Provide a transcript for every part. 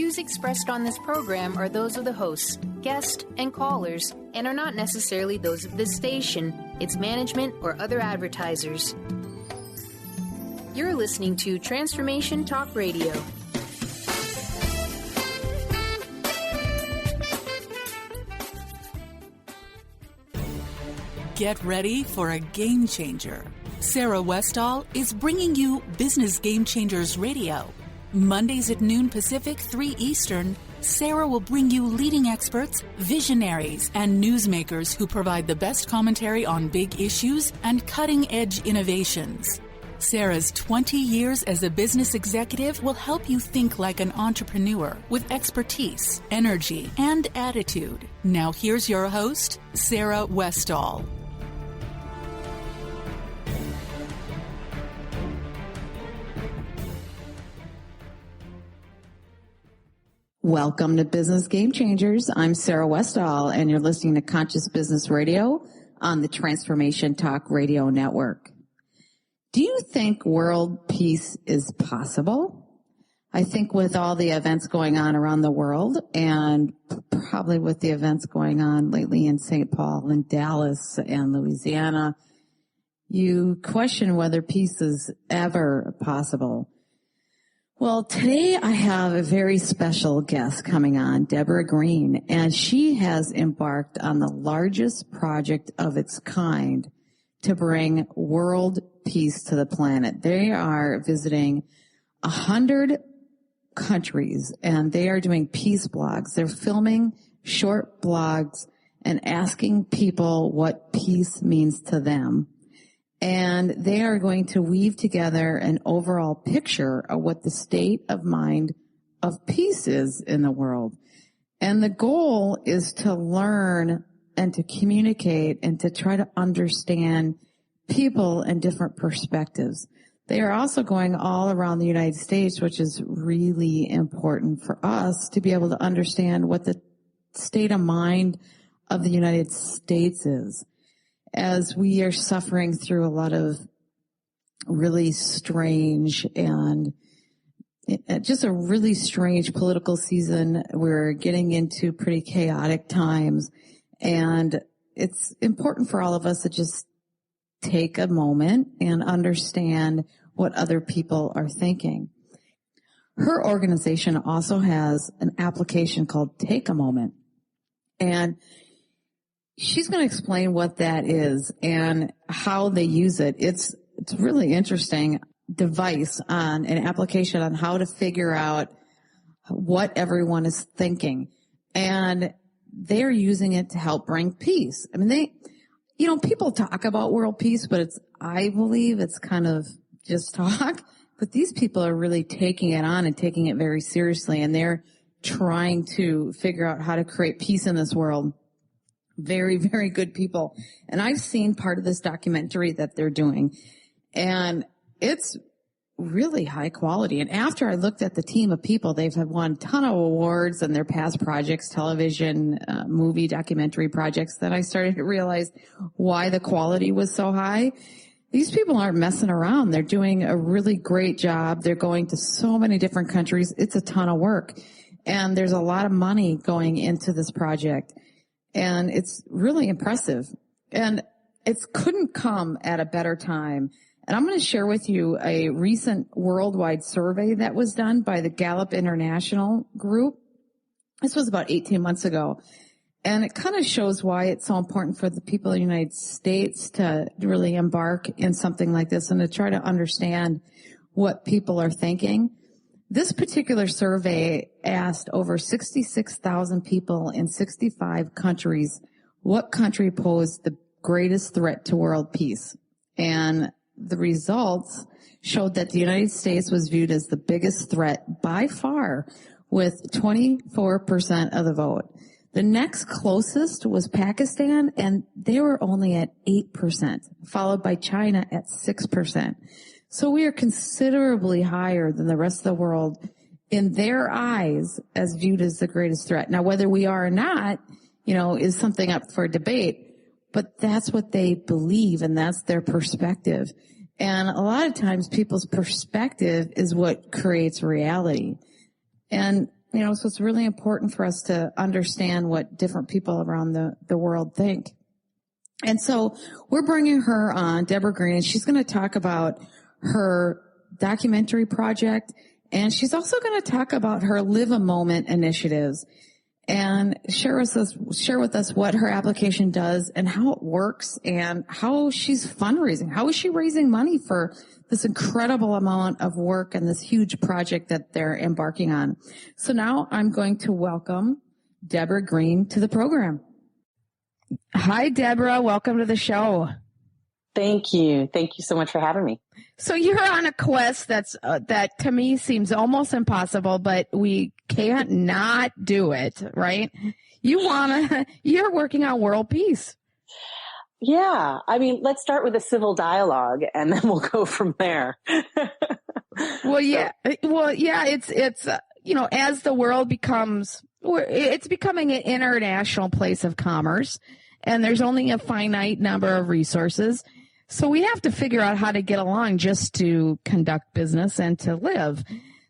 views expressed on this program are those of the hosts, guests, and callers, and are not necessarily those of this station, its management, or other advertisers. You're listening to Transformation Talk Radio. Get ready for a game changer. Sarah Westall is bringing you Business Game Changers Radio. Mondays at noon Pacific, 3 Eastern, Sarah will bring you leading experts, visionaries, and newsmakers who provide the best commentary on big issues and cutting-edge innovations. Sarah's 20 years as a business executive will help you think like an entrepreneur with expertise, energy, and attitude. Now here's your host, Sarah Westall. Welcome to Business Game Changers. I'm Sarah Westall, and you're listening to Conscious Business Radio on the Transformation Talk Radio Network. Do you think world peace is possible? I think with all the events going on around the world, and probably with the events going on lately in St. Paul and Dallas and Louisiana, you question whether peace is ever possible. Well, today I have a very special guest coming on, Deborah Green, and she has embarked on the largest project of its kind to bring world peace to the planet. They are visiting 100 countries, and they are doing peace blogs. They're filming short blogs and asking people what peace means to them. And they are going to weave together an overall picture of what the state of mind of peace is in the world. And the goal is to learn and to communicate and to try to understand people and different perspectives. They are also going all around the United States, which is really important for us to be able to understand what the state of mind of the United States is, as we are suffering through a lot of really strange and just a really strange political season. We're getting into pretty chaotic times, and it's important for all of us to just take a moment and understand what other people are thinking. Her organization also has an application called Take a Moment, and she's going to explain what that is and how they use it. It's really interesting device on an application on how to figure out what everyone is thinking. And they're using it to help bring peace. I mean, people talk about world peace, but I believe it's kind of just talk. But these people are really taking it on and taking it very seriously. And they're trying to figure out how to create peace in this world. Very, very good people. And I've seen part of this documentary that they're doing, and it's really high quality. And after I looked at the team of people, they've won a ton of awards in their past projects, television, movie, documentary projects, that I started to realize why the quality was so high. These people aren't messing around. They're doing a really great job. They're going to so many different countries. It's a ton of work. And there's a lot of money going into this project. And it's really impressive. And it couldn't come at a better time. And I'm going to share with you a recent worldwide survey that was done by the Gallup International Group. This was about 18 months ago. And it kind of shows why it's so important for the people of the United States to really embark in something like this and to try to understand what people are thinking. This particular survey asked over 66,000 people in 65 countries what country posed the greatest threat to world peace. And the results showed that the United States was viewed as the biggest threat by far, with 24% of the vote. The next closest was Pakistan, and they were only at 8%, followed by China at 6%. So we are considerably higher than the rest of the world in their eyes as viewed as the greatest threat. Now, whether we are or not, is something up for debate, but that's what they believe, and that's their perspective. And a lot of times people's perspective is what creates reality. And So it's really important for us to understand what different people around the world think. And so we're bringing her on, Deborah Green, and she's going to talk about her documentary project, and she's also going to talk about her Live a Moment initiatives and share with us what her application does and how it works and how she's fundraising. How is she raising money for this incredible amount of work and this huge project that they're embarking on? So now I'm going to welcome Deborah Green to the program. Hi, Deborah. Welcome to the show. Thank you. Thank you so much for having me. So you're on a quest that to me seems impossible, but we can't not do it, right? You're working on world peace. Yeah. I mean, let's start with a civil dialogue and then we'll go from there. It's as the world it's becoming an international place of commerce, and there's only a finite number of resources. So we have to figure out how to get along just to conduct business and to live.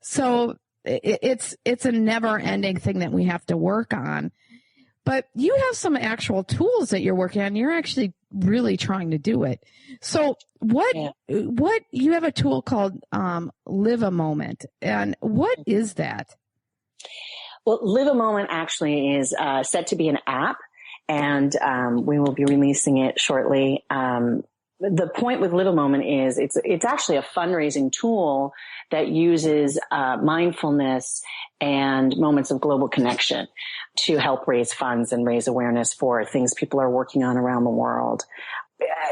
So it's a never ending thing that we have to work on. But you have some actual tools that you're working on. You're actually really trying to do it. So what you have a tool called Live a Moment. And what is that? Well, Live a Moment actually is set to be an app, and we will be releasing it shortly. The point with Live a Moment is it's actually a fundraising tool that uses mindfulness and moments of global connection to help raise funds and raise awareness for things people are working on around the world.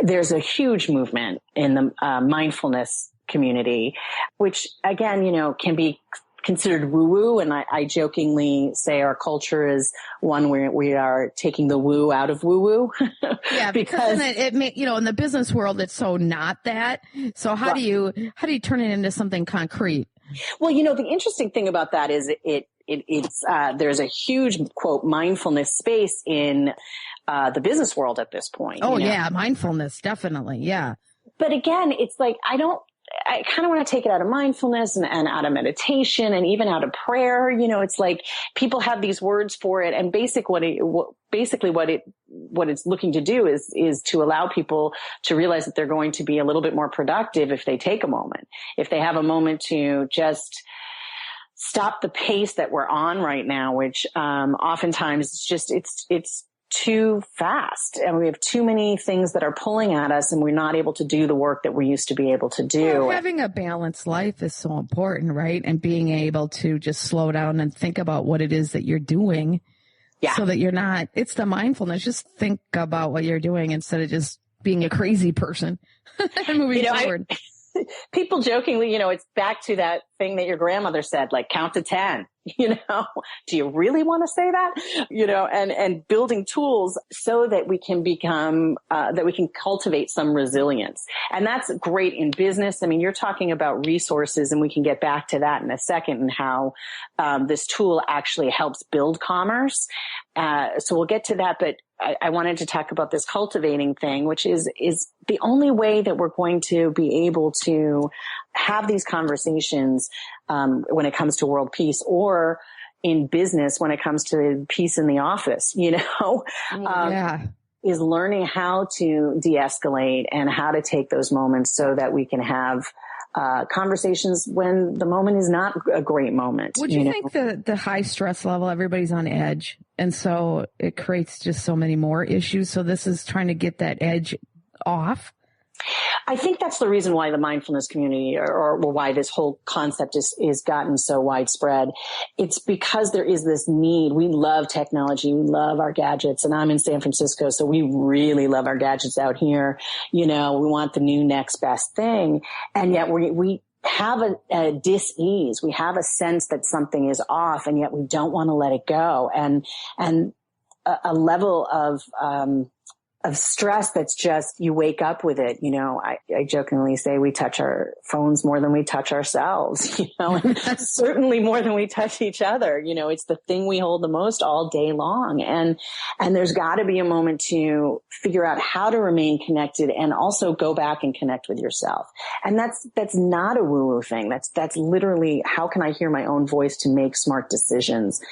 There's a huge movement in the mindfulness community, which again, can be considered woo-woo. And I jokingly say our culture is one where we are taking the woo out of woo-woo. Yeah, because it in the business world, it's so not that. So how do you turn it into something concrete? Well, the interesting thing about that is it's there's a huge, quote, mindfulness space in the business world at this point. Oh, yeah, mindfulness, definitely. Yeah. But again, it's like, I kind of want to take it out of mindfulness and out of meditation and even out of prayer. It's like people have these words for it, and basically what it's looking to do is to allow people to realize that they're going to be a little bit more productive if they take a moment, if they have a moment to just stop the pace that we're on right now, which oftentimes it's too fast, and we have too many things that are pulling at us, and we're not able to do the work that we used to be able to do. Well, having a balanced life is so important, right? And being able to just slow down and think about what it is that you're doing. Yeah. So that you're not, it's the mindfulness. Just think about what you're doing instead of just being a crazy person and moving forward. People jokingly, it's back to that thing that your grandmother said, like count to 10, do you really want to say that? And building tools so that we can become, that we can cultivate some resilience. And that's great in business. I mean, you're talking about resources, and we can get back to that in a second, and how, this tool actually helps build commerce. So we'll get to that, but I wanted to talk about this cultivating thing, which is the only way that we're going to be able to have these conversations when it comes to world peace, or in business when it comes to peace in the office, is learning how to de-escalate and how to take those moments so that we can have conversations when the moment is not a great moment. Would you think the high stress level, everybody's on edge, and so it creates just so many more issues? So this is trying to get that edge off? I think that's the reason why the mindfulness community, or why this whole concept is gotten so widespread. It's because there is this need. We love technology. We love our gadgets. And I'm in San Francisco, so we really love our gadgets out here. We want the new next best thing. And yet we have a dis-ease. We have a sense that something is off, and yet we don't want to let it go. And a level of, stress that's just, you wake up with it. You know, I jokingly say we touch our phones more than we touch ourselves, you know, and certainly more than we touch each other. You know, it's the thing we hold the most all day long. And there's got to be a moment to figure out how to remain connected and also go back and connect with yourself. And that's not a woo-woo thing. That's literally, how can I hear my own voice to make smart decisions?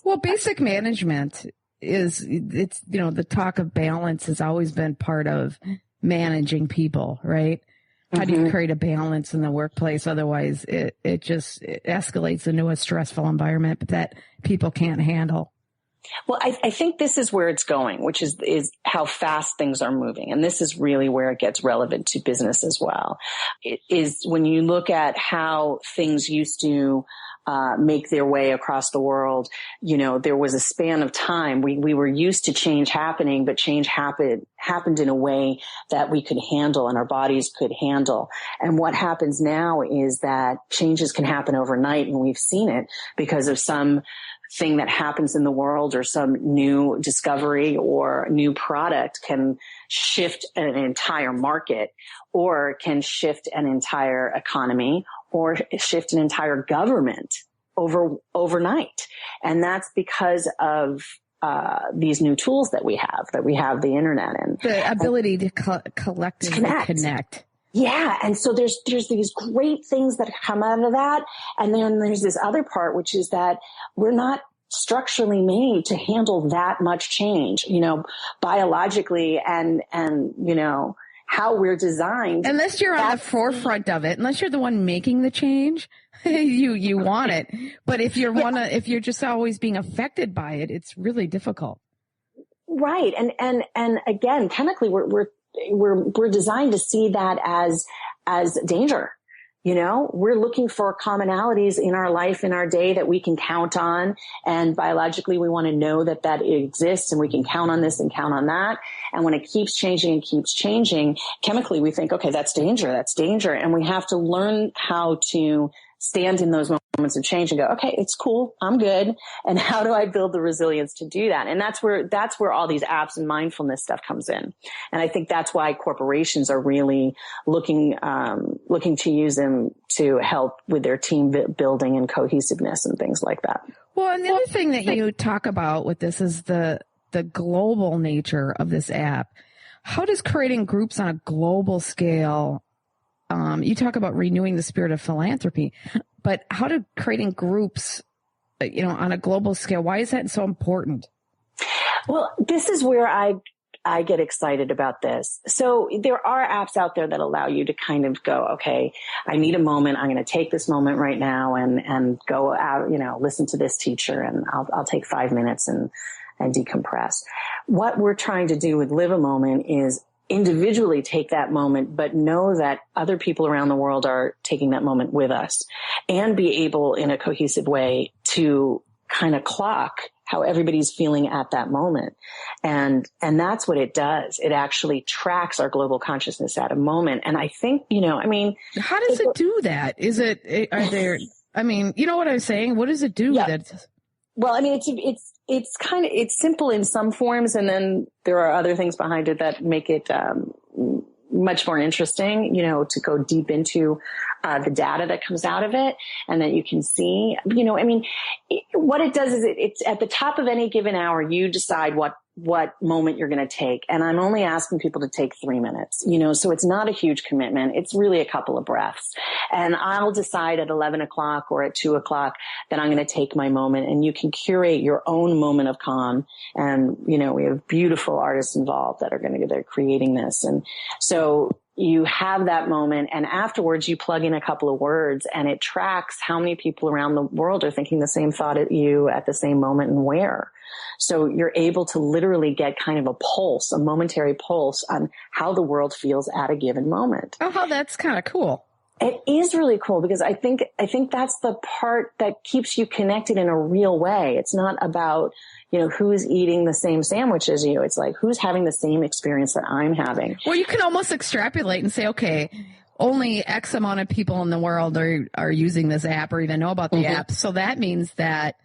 Well, basic management it's, you know, the talk of balance has always been part of managing people, right? How do you create a balance in the workplace? Otherwise it escalates into a stressful environment that people can't handle. Well, I think this is where it's going, which is how fast things are moving. And this is really where it gets relevant to business as well. It is when you look at how things used to make their way across the world. You know, there was a span of time. We were used to change happening, but change happened in a way that we could handle and our bodies could handle. And what happens now is that changes can happen overnight, and we've seen it because of some thing that happens in the world or some new discovery or new product can shift an entire market or can shift an entire economy or shift an entire government overnight. And that's because of these new tools that we have the internet and the ability to collectively connect. Yeah. And so there's these great things that come out of that. And then there's this other part, which is that we're not structurally made to handle that much change, you know, biologically and, you know, how we're designed. Unless you're on the forefront of it, unless you're the one making the change, you want it. But if if you're just always being affected by it, it's really difficult. Right. And again, chemically, we're designed to see that as danger. You know, we're looking for commonalities in our life, in our day that we can count on. And biologically, we want to know that exists and we can count on this and count on that. And when it keeps changing, chemically, we think, okay, that's danger. And we have to learn how to stand in those moments of change and go, okay, it's cool. I'm good. And how do I build the resilience to do that? And that's where all these apps and mindfulness stuff comes in. And I think that's why corporations are really looking to use them to help with their team building and cohesiveness and things like that. Well, and the other thing that you talk about with this is the global nature of this app. How does creating groups on a global scale, you talk about renewing the spirit of philanthropy, but how do creating groups, you know, on a global scale, why is that so important? Well, this is where I get excited about this. So there are apps out there that allow you to kind of go, okay, I need a moment. I'm going to take this moment right now and go out, you know, listen to this teacher, and I'll take 5 minutes and decompress. What we're trying to do with Live a Moment is individually take that moment, but know that other people around the world are taking that moment with us, and be able in a cohesive way to kind of clock how everybody's feeling at that moment. And that's what it does. It actually tracks our global consciousness at a moment. And I think, you know, I mean, how does it do that? I mean, you know what I'm saying? What does it do? Yeah. Well, I mean, it's simple in some forms, and then there are other things behind it that make it much more interesting, you know, to go deep into the data that comes out of it and that you can see, you know, I mean, what it does is it's at the top of any given hour, you decide what moment you're going to take. And I'm only asking people to take 3 minutes, you know, so it's not a huge commitment. It's really a couple of breaths. And I'll decide at 11 o'clock or at 2 o'clock that I'm going to take my moment, and you can curate your own moment of calm. And, you know, we have beautiful artists involved that are they're creating this. And so you have that moment, and afterwards you plug in a couple of words, and it tracks how many people around the world are thinking the same thought at you at the same moment and where. So you're able to literally get kind of a pulse, a momentary pulse on how the world feels at a given moment. Oh, that's kind of cool. It is really cool, because I think that's the part that keeps you connected in a real way. It's not about, you know, who's eating the same sandwich as you. It's like, who's having the same experience that I'm having. Well, you can almost extrapolate and say, okay, only X amount of people in the world are using this app or even know about the app. So that means that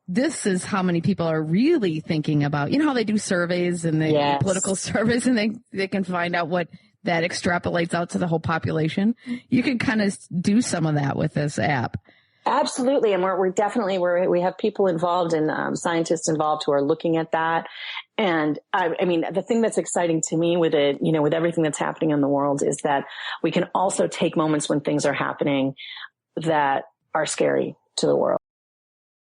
this is how many people are really thinking about, how they do surveys and political surveys, and they can find out what that extrapolates out to the whole population. You can kind of do some of that with this app. Absolutely. And we're definitely, we have people involved and scientists involved who are looking at that. And I mean, the thing that's exciting to me with it, with everything that's happening in the world, is that we can also take moments when things are happening that are scary to the world.